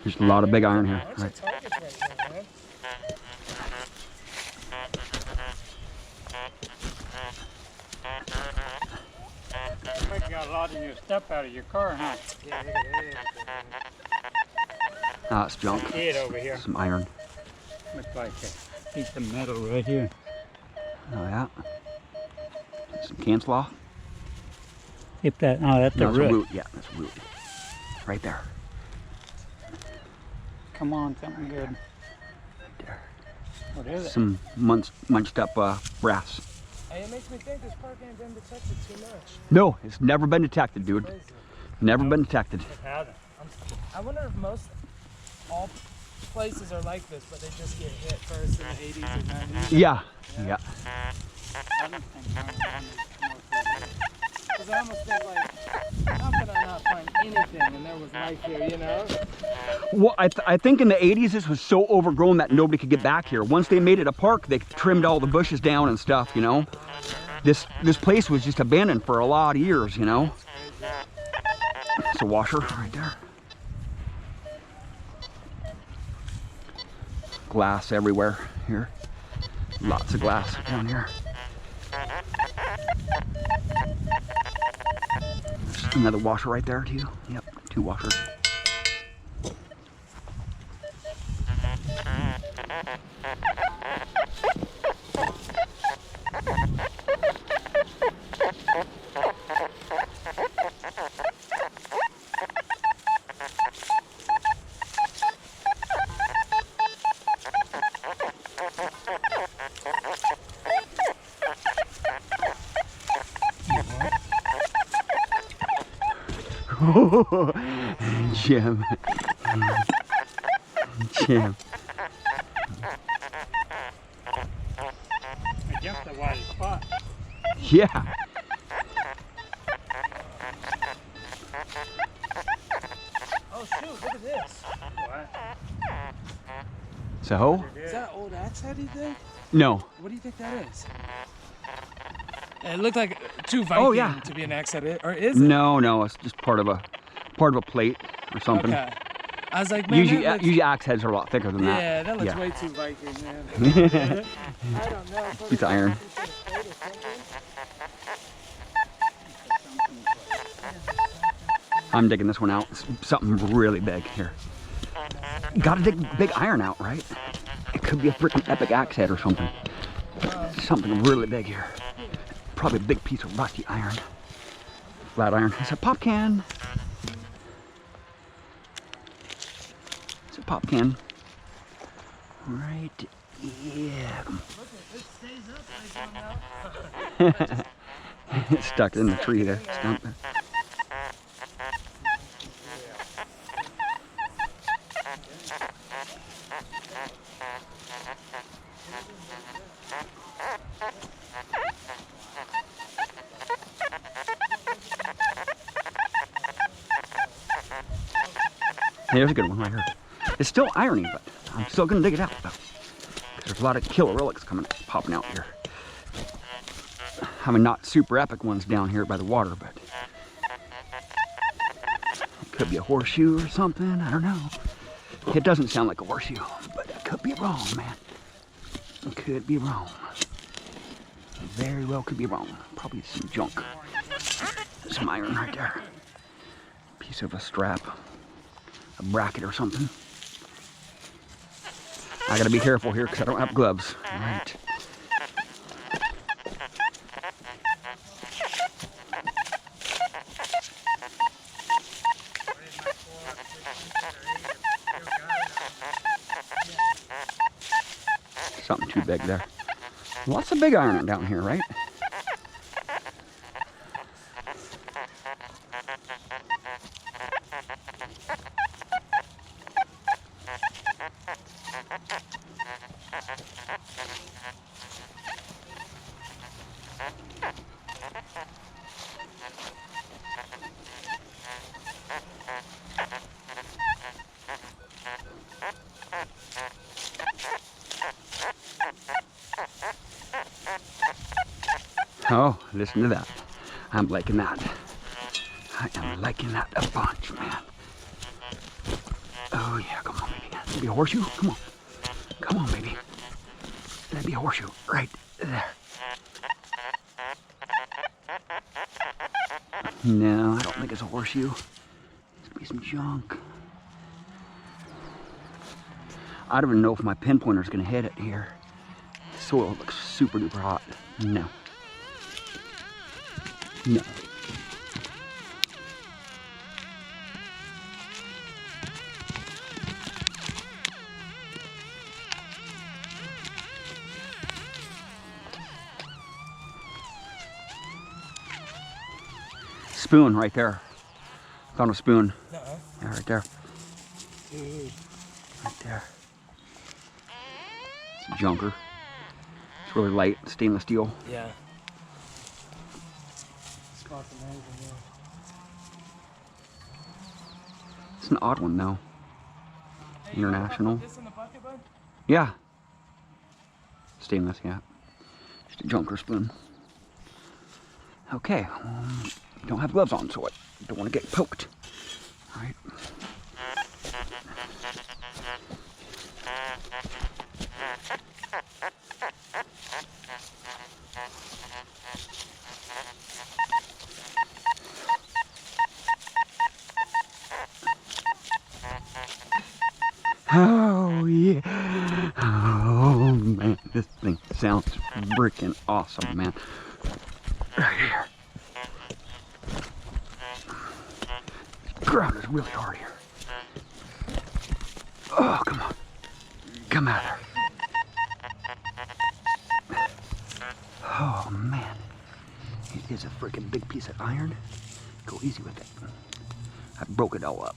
There's a lot of big iron here. Lots of targets right here, man. You might got a lot in your step out of your car, huh? Yeah, look at it. Ah, it's junk. See it over here. Some iron. Looks like a piece of metal right here. Oh yeah. Some cancel off. Hit that. Oh, that's No, a it's root. a root. Yeah, that's a root. Right there. Come on, something good. Right there. What is it? Some munched up brass. Hey, it makes me think this park ain't been detected too much. No, it's never been detected, dude. Crazy. Never been detected. It hasn't. I wonder if all places are like this, but they just get hit first in the 80s or 90s. Yeah. Yeah. I don't think Because I almost think like, how could I not find anything and there was life here, you know? Well, I think in the 80s this was so overgrown that nobody could get back here. Once they made it a park, they trimmed all the bushes down and stuff, you know. This place was just abandoned for a lot of years, you know. It's a washer right there. Glass everywhere here. Lots of glass down here. There's another washer right there too. Yep, 2 washers. Jim. Jim. I jumped the wide spot. Yeah. Oh shoot, look at this. What? So? Is that an old axe head, you think? No. What do you think that is? It looked like too Viking yeah. to be an axe head, or is it? No, it's just part of a plate or something. Okay. I was like, man, Usually, that looks, usually axe heads are a lot thicker than that. yeah, that looks Yeah. way too Viking, man. I don't know. Piece of iron. I'm digging this one out. It's something really big here. Gotta dig big iron out, right? It could be a freaking epic axe head or something. Something really big here. Probably a big piece of rusty iron. Flat iron. It's a pop can. It's a pop can. Right. Yeah. It's stuck in the tree there. Stump there. There's a good one right here. It's still irony, but I'm still gonna dig it out though. There's a lot of killer relics popping out here. I mean, not super epic ones down here by the water, but it could be a horseshoe or something. I don't know. It doesn't sound like a horseshoe, but I could be wrong, man. I could be wrong. Very well could be wrong. Probably some junk. Some iron right there. Piece of a strap. A bracket or something. I gotta be careful here because I don't have gloves. Right. Something too big there. Lots of big iron down here, right? Oh, listen to that. I'm liking that. I am liking that a bunch, man. yeah, come on, baby. That'd be a horseshoe. Come on. Come on, baby. That'd be a horseshoe right there. No, I don't think it's a horseshoe. It's gonna be some junk. I don't even know if my pinpointer's gonna hit it here. The soil looks super duper hot. No. No. Spoon right there. Found a spoon. Uh-uh. Yeah, right there. Dude. Right there. It's a junker. It's really light, stainless steel. Yeah. Spot's amazing, yeah. It's an odd one though. Hey, you know International. about this in the bucket, bud? Yeah. Stainless, yeah. Just a junker spoon. Okay. Don't have gloves on, so I don't want to get poked. All right. Oh yeah. Oh man, this thing sounds freaking awesome, man. Right here. Ground is really hard here. Oh, come on. Come out there. Oh, man. It is a freaking big piece of iron. Go easy with it. I broke it all up.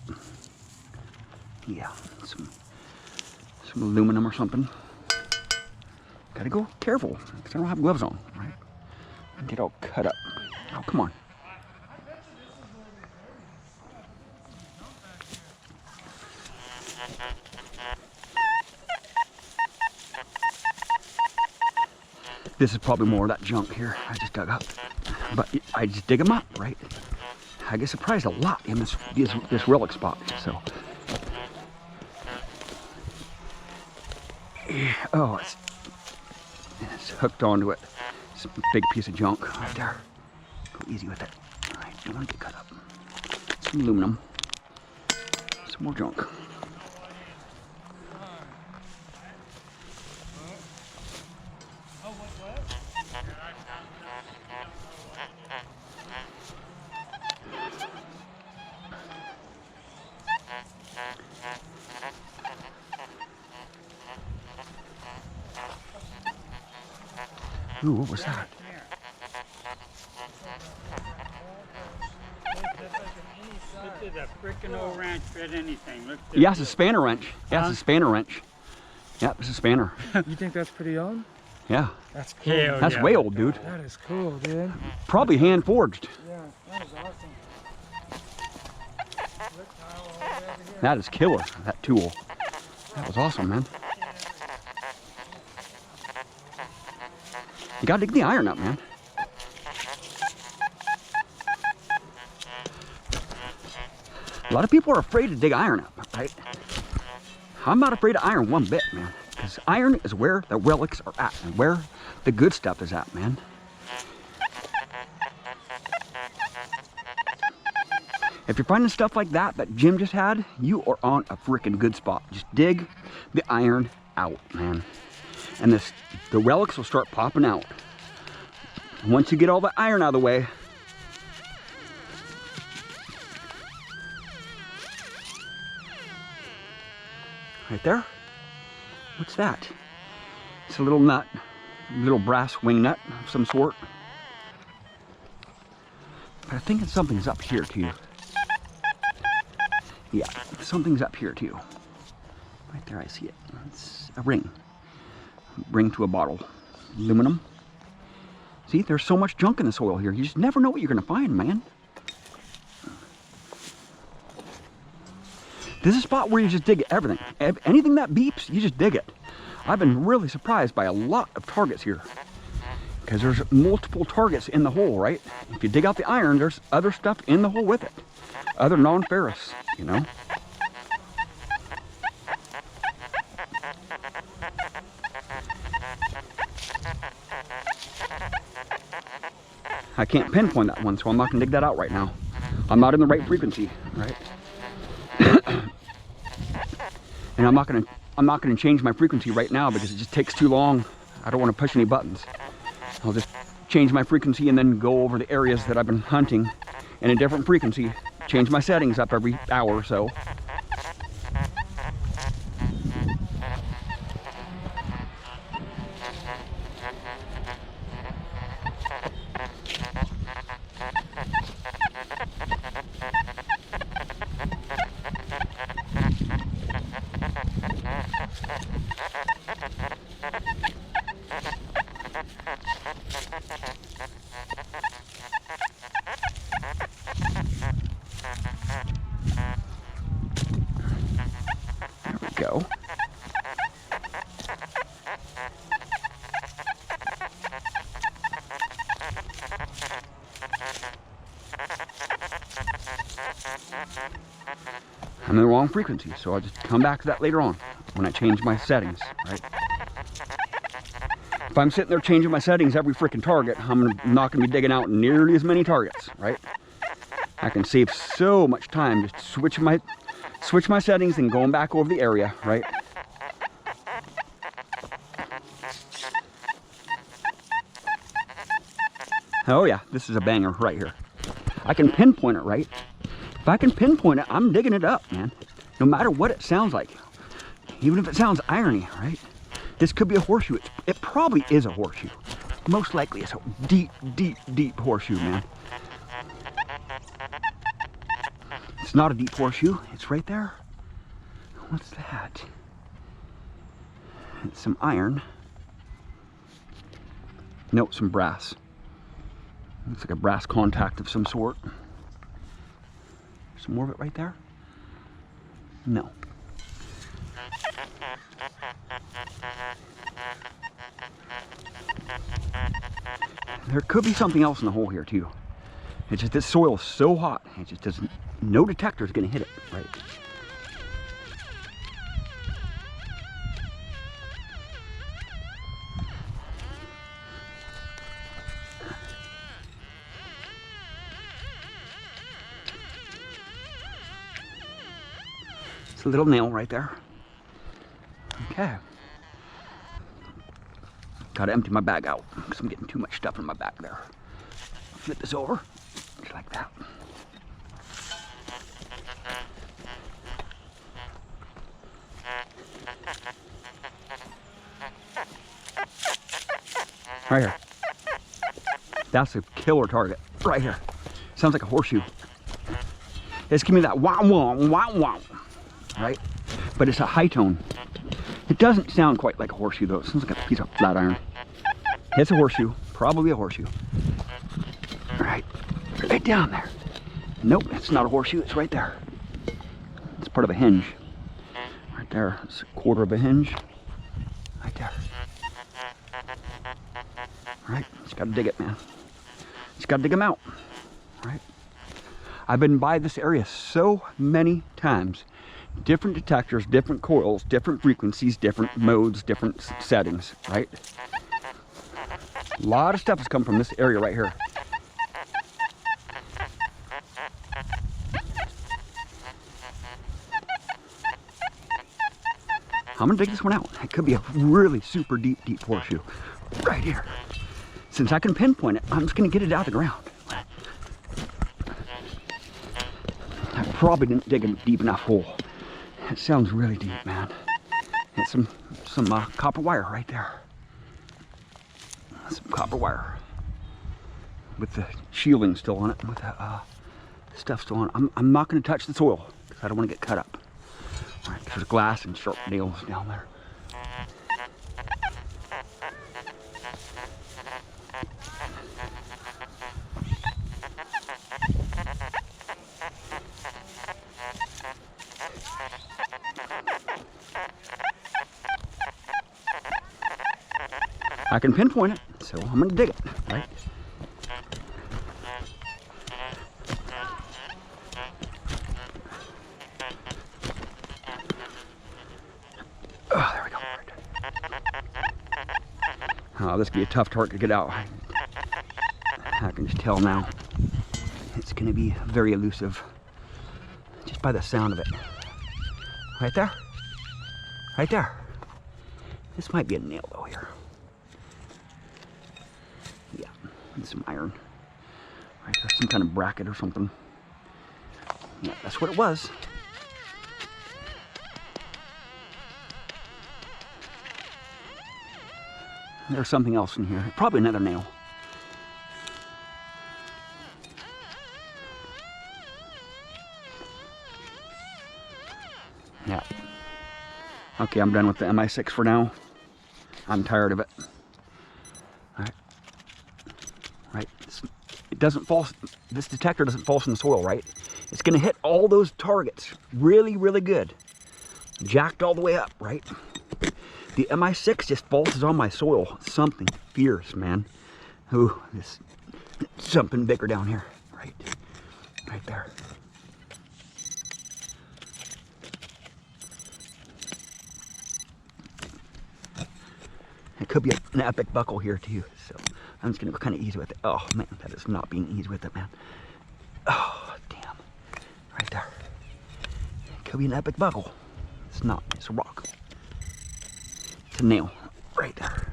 Yeah, some aluminum or something. Gotta go careful, because I don't have gloves on, right? Get all cut up. Oh, come on. This is probably more of that junk here I just dug up. But I just dig them up, right? I get surprised a lot in this relic spot, so. Yeah, oh, it's hooked onto it. It's a big piece of junk right there. Go easy with it. All right, don't want to get cut up. Some aluminum. Some more junk. Ooh, what was that? This is a freaking old wrench fit anything. Look. Yeah, it's a spanner wrench. Yeah, it's a spanner wrench. Yeah, it's a spanner. You think that's pretty old? Yeah. That's cool. Hell That's yeah. way old, dude. That is cool, dude. Probably hand forged. Yeah, that is awesome. Look, Kyle, all the way over here. That is killer, that tool. That was awesome, man. You gotta dig the iron up, man. A lot of people are afraid to dig iron up, right? I'm not afraid of iron one bit, man. Because iron is where the relics are at and where the good stuff is at, man. If you're finding stuff like that Jim just had, you are on a freaking good spot. Just dig the iron out, man. And the relics will start popping out. Once you get all the iron out of the way, right there. What's that? It's a little nut, little brass wing nut of some sort. But I think something's up here too. Yeah, something's up here too. Right there, I see it. It's a ring. Ring to a bottle. Aluminum. See, there's so much junk in the soil here. You just never know what you're gonna find, man. This is a spot where you just dig everything. Anything that beeps, you just dig it. I've been really surprised by a lot of targets here. Because there's multiple targets in the hole, right? If you dig out the iron, there's other stuff in the hole with it. Other non-ferrous, you know? I can't pinpoint that one, so I'm not gonna dig that out right now. I'm not in the right frequency, right? And I'm not gonna change my frequency right now because it just takes too long. I don't want to push any buttons. I'll just change my frequency and then go over the areas that I've been hunting in a different frequency. Change my settings up every hour or so. Go. I'm in the wrong frequency, so I'll just come back to that later on when I change my settings, right? If I'm sitting there changing my settings every freaking target, I'm not going to be digging out nearly as many targets, right? I can save so much time just switching my settings and going back over the area, right? Oh yeah, this is a banger right here. I can pinpoint it, right? If I can pinpoint it, I'm digging it up, man. No matter what it sounds like. Even if it sounds irony, right? This could be a horseshoe. It probably is a horseshoe. Most likely it's a deep, deep, deep horseshoe, man. It's not a deep horseshoe. It's right there. What's that? It's some iron. No, some brass. Looks like a brass contact of some sort. Some more of it right there? No. There could be something else in the hole here too. It's just this soil is so hot. It just doesn't. No detector is going to hit it, right? It's a little nail right there. Okay. Gotta empty my bag out because I'm getting too much stuff in my bag there. Flip this over, just like that. Right here. That's a killer target, right here. Sounds like a horseshoe. It's giving me that wow wow wow wow, right? But it's a high tone. It doesn't sound quite like a horseshoe though. It sounds like a piece of flat iron. It's a horseshoe, probably a horseshoe. Right down there. Nope, it's not a horseshoe, it's right there. It's part of a hinge. Right there, it's a quarter of a hinge. Right there. Right, just gotta dig it, man. Just gotta dig them out, right? I've been by this area so many times. Different detectors, different coils, different frequencies, different modes, different settings, right? A lot of stuff has come from this area right here. I'm gonna dig this one out. It could be a really super deep, deep horseshoe right here. Since I can pinpoint it, I'm just gonna get it out of the ground. I probably didn't dig a deep enough hole. It sounds really deep, man. It's some copper wire right there. Some copper wire with the shielding still on it, with the stuff still on it. I'm not going to touch the soil because I don't want to get cut up. All right, there's glass and sharp nails down there. I can pinpoint it, so I'm going to dig it, right? Oh, there we go. Oh, this could be a tough target to get out. I can just tell now. It's going to be very elusive. Just by the sound of it. Right there. Right there. This might be a nail though here. Yeah, and some iron. Right there, some kind of bracket or something. Yeah, that's what it was. There's something else in here. Probably another nail. Yeah. Okay, I'm done with the MI6 for now. I'm tired of it. All right. Right. It doesn't fall. This detector doesn't fall in the soil, right? It's going to hit all those targets really, really good. Jacked all the way up, right? The MI6 just falls on my soil. Something fierce, man. Ooh, this something bigger down here. Right there. It could be an epic buckle here too. So I'm just gonna kind of ease with it. Oh man, that is not being eased with it, man. Oh damn. Right there. It could be an epic buckle. It's not. It's a rock. It's a nail. Right there.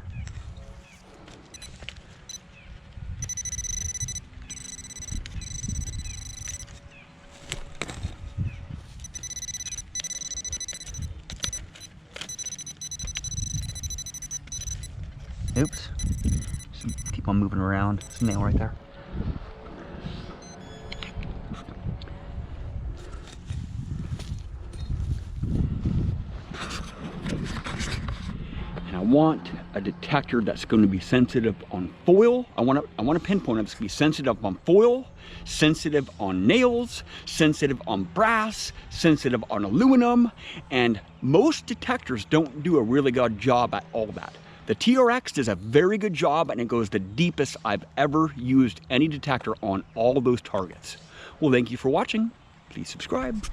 Oops. Just keep on moving around. It's a nail right there. And I want a detector that's going to be sensitive on foil. I want a pinpoint that's going to be sensitive on foil, sensitive on nails, sensitive on brass, sensitive on aluminum, and most detectors don't do a really good job at all that. The TRX does a very good job, and it goes the deepest I've ever used any detector on all those targets. Well, thank you for watching. Please subscribe.